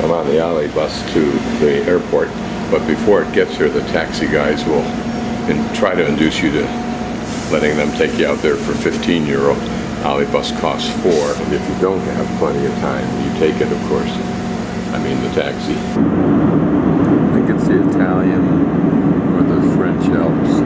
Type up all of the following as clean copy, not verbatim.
I'm on the alley bus to the airport, but before it gets here, the taxi guys will try to induce you to letting them take you out there for 15 euro. Alley bus costs 4. And if you don't have plenty of time, you take it, of course. I mean the taxi. I think it's the Italian or the French Alps.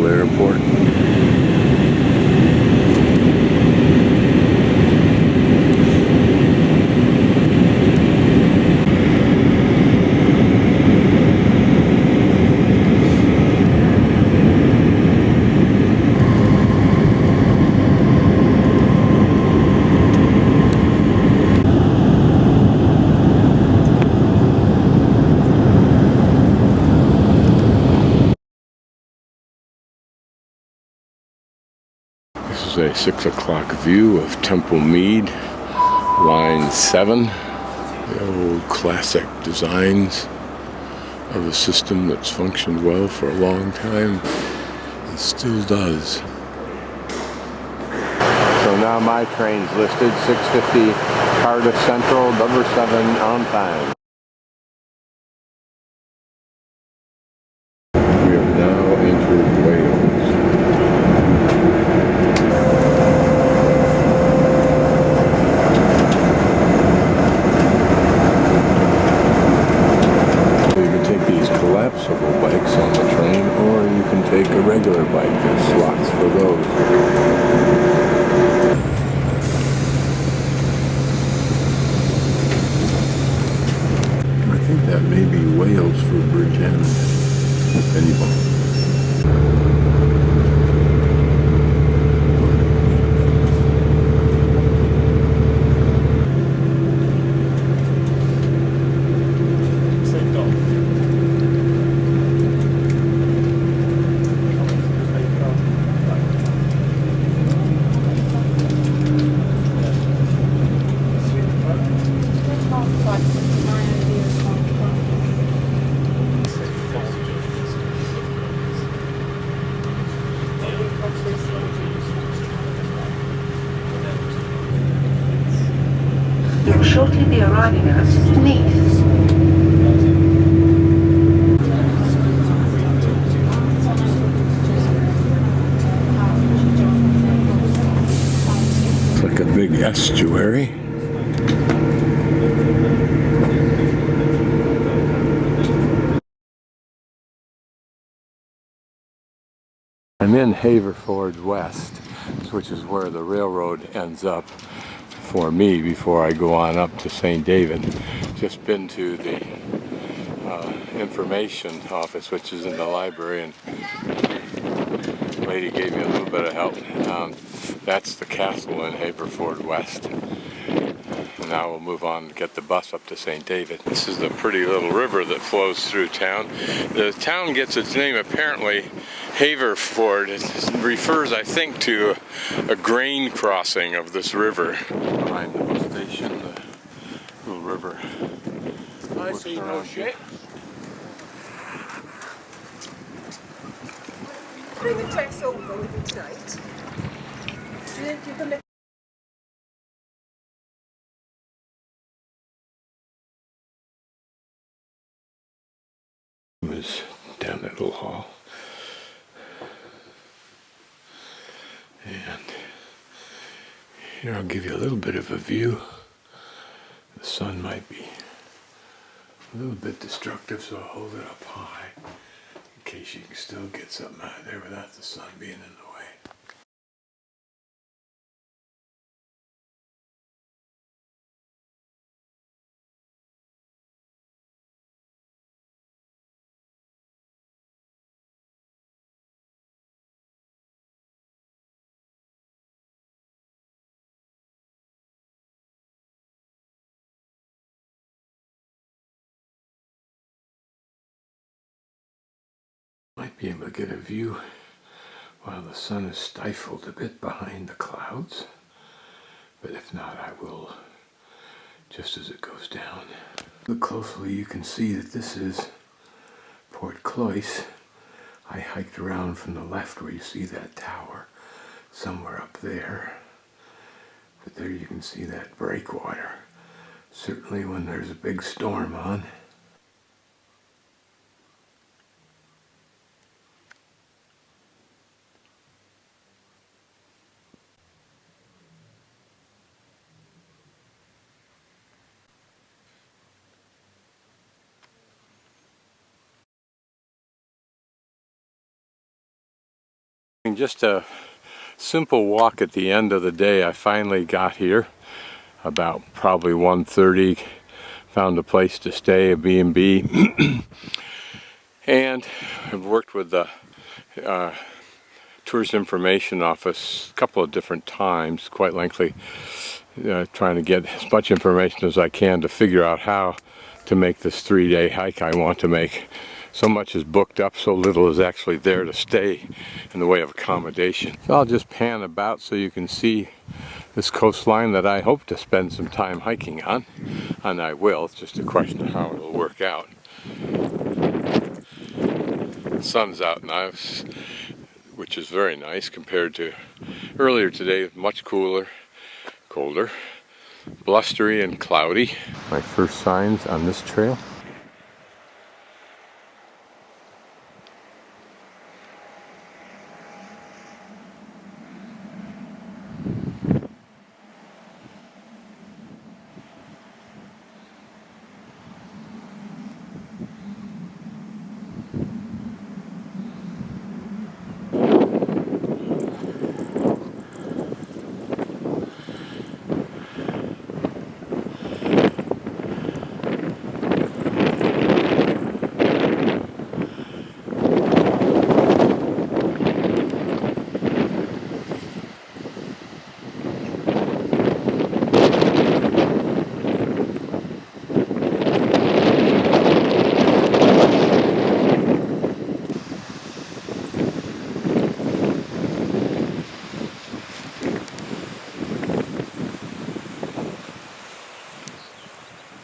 Airport. This is a 6 o'clock view of Temple Mead, line 7. The old classic designs of a system that's functioned well for a long time and still does. So now my train's listed 6:50 Cardiff Central, number 7 on time. We have now entered Wales. Collapsible bikes on the train, or you can take a regular bike. There's slots for those. I think that may be Wales for Bridgend. Anyway. You'll shortly be arriving at Nice. It's like a big estuary. I'm in Haverford West, which is where the railroad ends up for me before I go on up to St. David. Just been to the information office, which is in the library, and the lady gave me a little bit of help. That's the castle in Haverford West. And now we'll move on and get the bus up to St. David. This is the pretty little river that flows through town. The town gets its name, apparently, Haverford. It refers, I think, to a grain crossing of this river. Behind the bus station, the little river. I see no shit. Bring a dress over with you tonight. Do you think you can make was down that little hall. And here I'll give you a little bit of a view. The sun might be a little bit destructive, so I'll hold it up high in case you can still get something out of there without the sun being in the be able to get a view while the sun is stifled a bit behind the clouds. But if not, I will just as it goes down. Look closely, you can see that this is Port Cloyce. I hiked around from the left where you see that tower, somewhere up there. But there you can see that breakwater. Certainly when there's a big storm on. Just a simple walk at the end of the day. I finally got here about probably 1:30. Found a place to stay, a BnB, and I've worked with the Tourist Information Office a couple of different times, quite lengthy, trying to get as much information as I can to figure out how to make this 3-day hike I want to make. So much is booked up, so little is actually there to stay in the way of accommodation. So I'll just pan about so you can see this coastline that I hope to spend some time hiking on, and I will. It's just a question of how it'll work out. The sun's out now, which is very nice compared to earlier today. Much cooler, colder, blustery and cloudy. My first signs on this trail.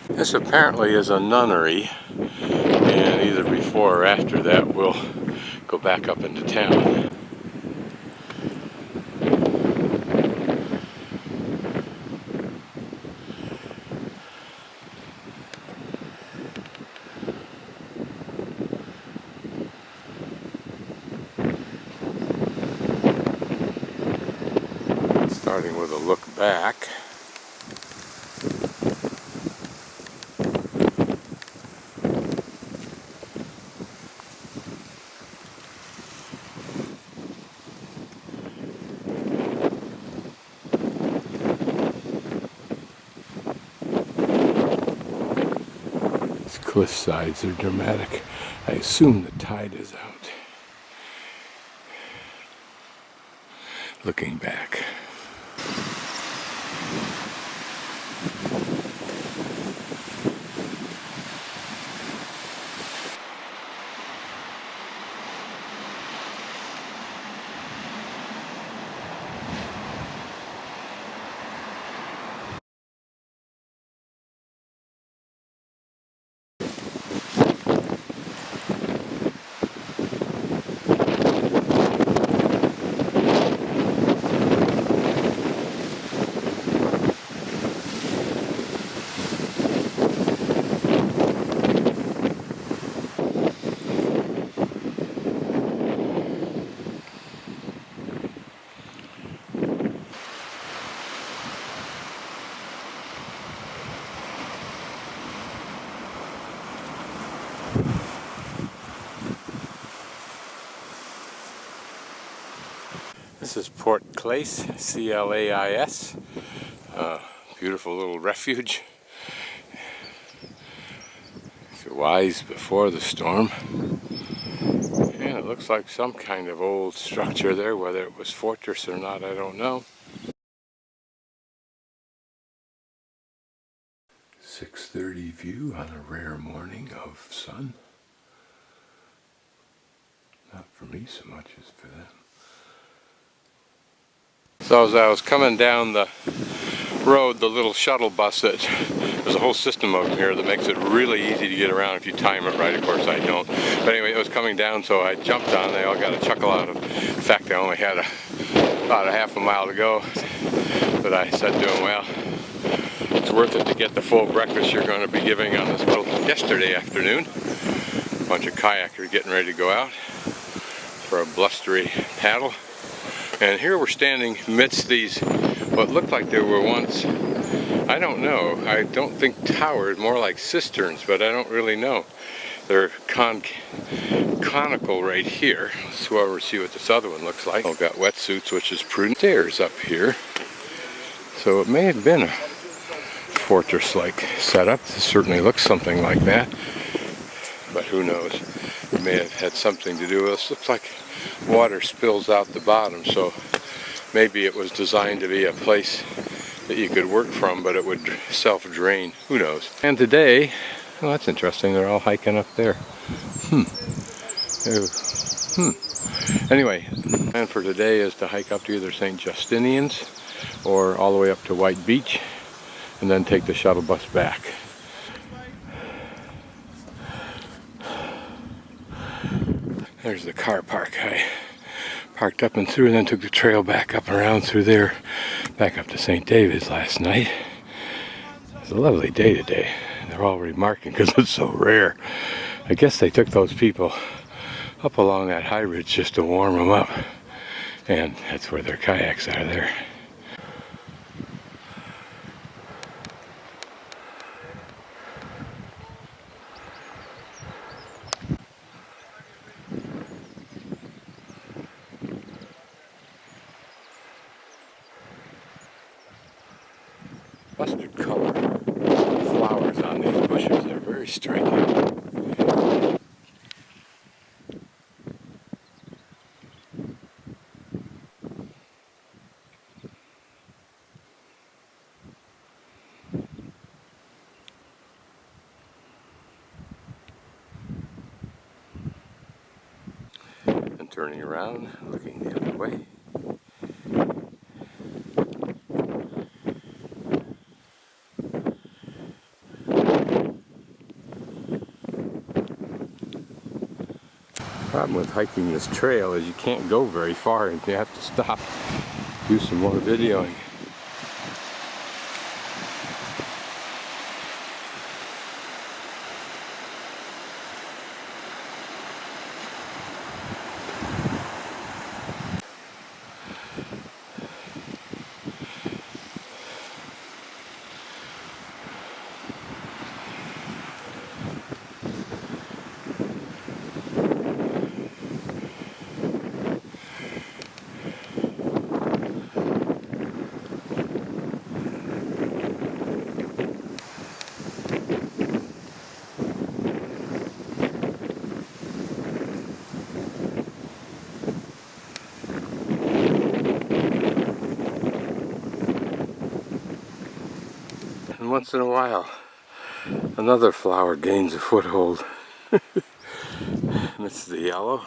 This apparently is a nunnery, and either before or after that we'll go back up into town. Starting with a look back. Cliff sides are dramatic. I assume the tide is out. Looking back. This is Port Clace, C-L-A-I-S. Beautiful little refuge. If you're wise before the storm. And it looks like some kind of old structure there, whether it was fortress or not, I don't know. 6:30 view on a rare morning of sun. Not for me so much as for them. So as I was coming down the road, the little shuttle bus, there's a whole system of them here that makes it really easy to get around if you time it right. Of course I don't. But anyway, it was coming down, so I jumped on. They all got a chuckle out of the fact I only had about a half a mile to go. But I said to them, well, it's worth it to get the full breakfast you're going to be giving on this little yesterday afternoon. A bunch of kayakers getting ready to go out for a blustery paddle. And here we're standing amidst these, what looked like they were once, I don't know, I don't think towers, more like cisterns, but I don't really know. They're conical right here. Let's go over and see what this other one looks like. I've got wetsuits, which is prudent. Stairs up here. So it may have been a fortress-like setup. It certainly looks something like that. But who knows? It may have had something to do with this. Looks like water spills out the bottom, so maybe it was designed to be a place that you could work from, but it would self-drain. Who knows? And today, well, that's interesting. They're all hiking up there. Anyway, the plan for today is to hike up to either St. Justinian's or all the way up to White Beach, and then take the shuttle bus back. There's the car park. I parked up and through, and then took the trail back up and around through there, back up to St. David's last night. It's a lovely day today. They're all remarking because it's so rare. I guess they took those people up along that high ridge just to warm them up, and that's where their kayaks are there. Mustard color flowers on these bushes. They're very striking. And turning around, looking the other way. The problem with hiking this trail is you can't go very far and you have to stop, do some more videoing. And once in a while, another flower gains a foothold. And it's the yellow.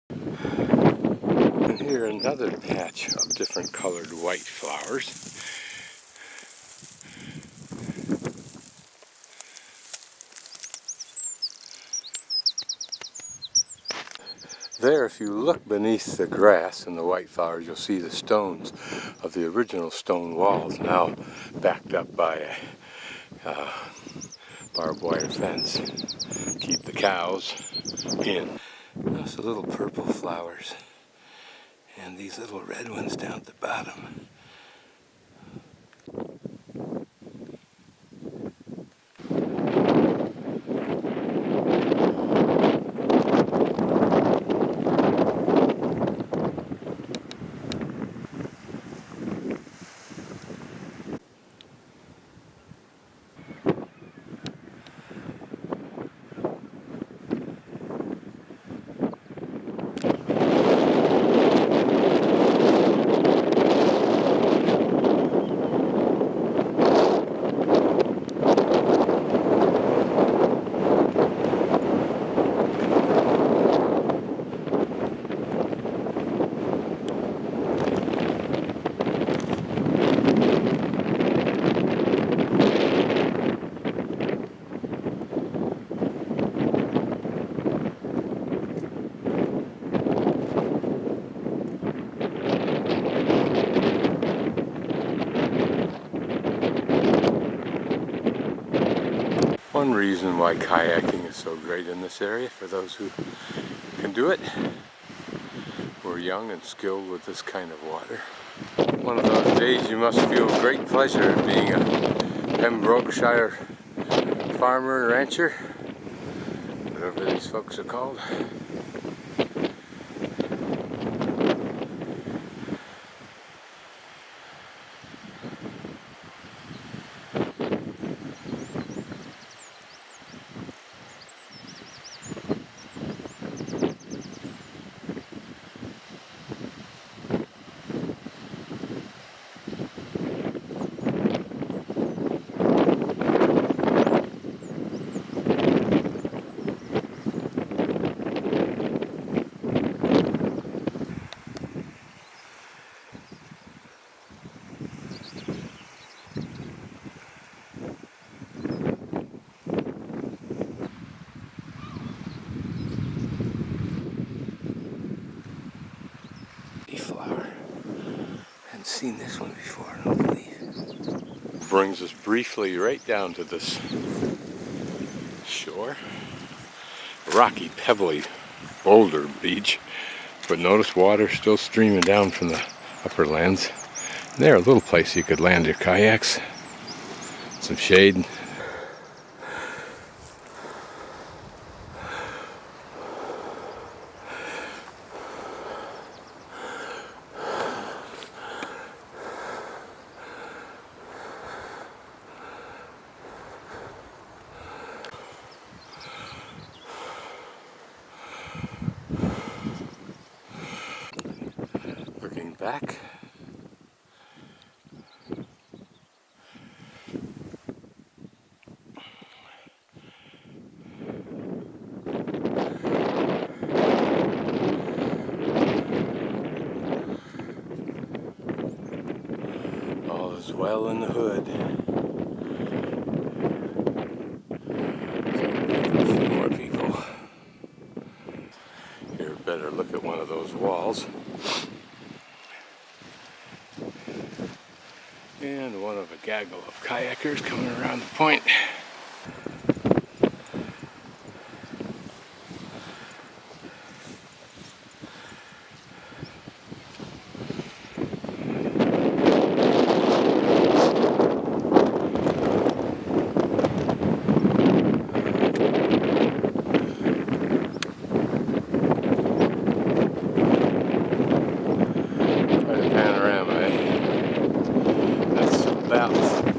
And here another patch of different colored white flowers. There, if you look beneath the grass and the white flowers, you'll see the stones of the original stone walls, now backed up by a barbed wire fence. Keep the cows in. Those little purple flowers and these little red ones down at the bottom. reason why kayaking is so great in this area for those who can do it. We're young and skilled with this kind of water. One of those days you must feel great pleasure at being a Pembrokeshire farmer, rancher, whatever these folks are called. Flower. Hadn't seen this one before, I don't believe. Brings us briefly right down to this shore. Rocky, pebbly, boulder beach. But notice water still streaming down from the upper lands. And there, a little place you could land your kayaks. Some shade. Looking back, all is well in the hood. So a few more people. Here, better look at one of those walls. And one of a gaggle of kayakers coming around the point.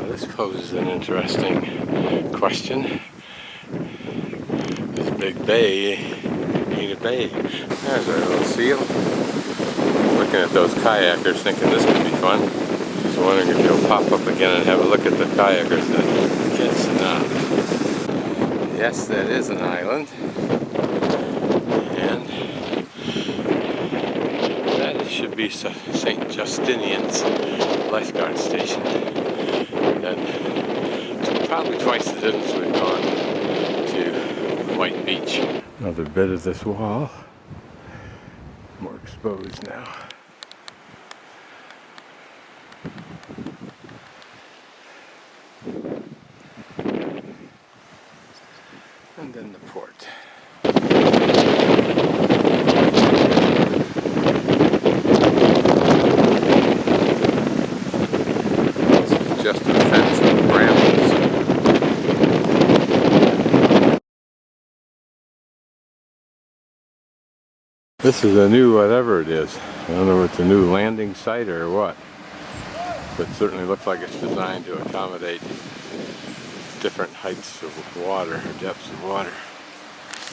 This poses an interesting question. This big bay ain't a bay. There's our little seal. Looking at those kayakers thinking this could be fun. Just wondering if you'll pop up again and have a look at the kayakers. It's not. Yes, that is an island. And that should be St. Justinian's lifeguard station. And it's probably twice the distance we've gone to White Beach. Another bit of this wall, more exposed now. And then the port. Just a fence of brambles. This is a new whatever it is. I don't know if it's a new landing site or what. But it certainly looks like it's designed to accommodate different heights of water, or depths of water.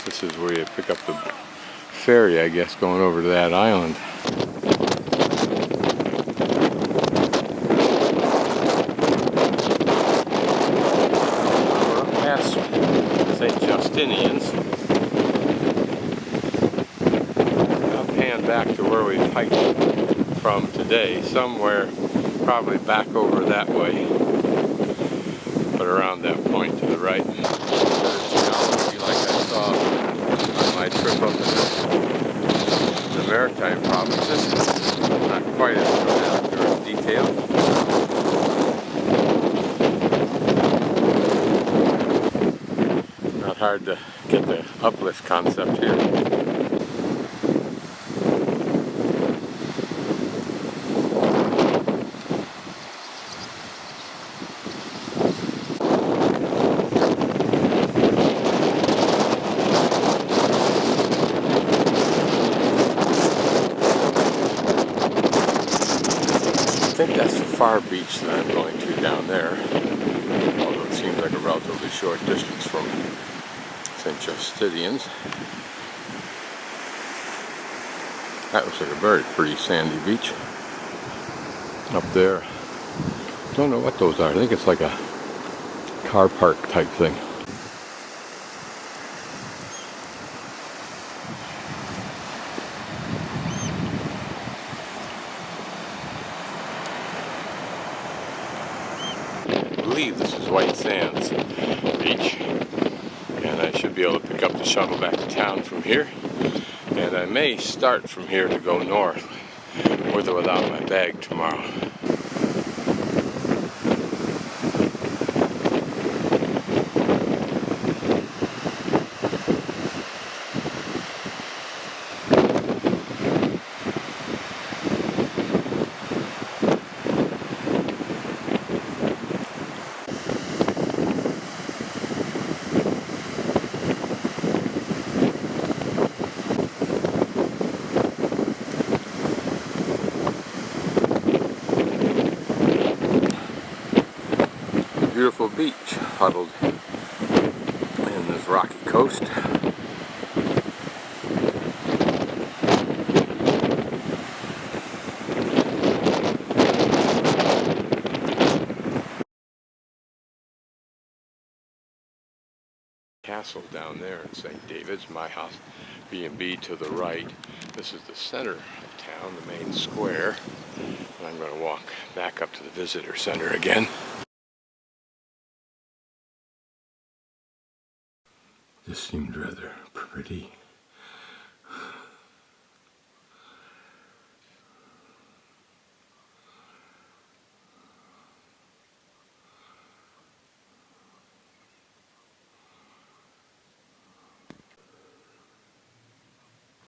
This is where you pick up the ferry, I guess, going over to that island. St. Justinian's. I'll pan back to where we hiked from today, somewhere probably back over that way, but around that point to the right. Geology like I saw on my trip up in the Maritime provinces, not quite as detailed. hard to get the uplift concept here. I think that's the far beach that I'm going to down there, although it seems like a relatively short distance from St. Justinian's. That looks like a very pretty sandy beach up there. Don't know what those are. I think it's like a car park type thing. I believe this is White Sands Beach, and I should be able to pick up the shuttle back to town from here, and I may start from here to go north with or without my bag tomorrow. Beautiful beach huddled in this rocky coast. Castle down there in St. David's, my house, BnB to the right. This is the center of town, the main square. And I'm going to walk back up to the visitor center again. This seemed rather pretty.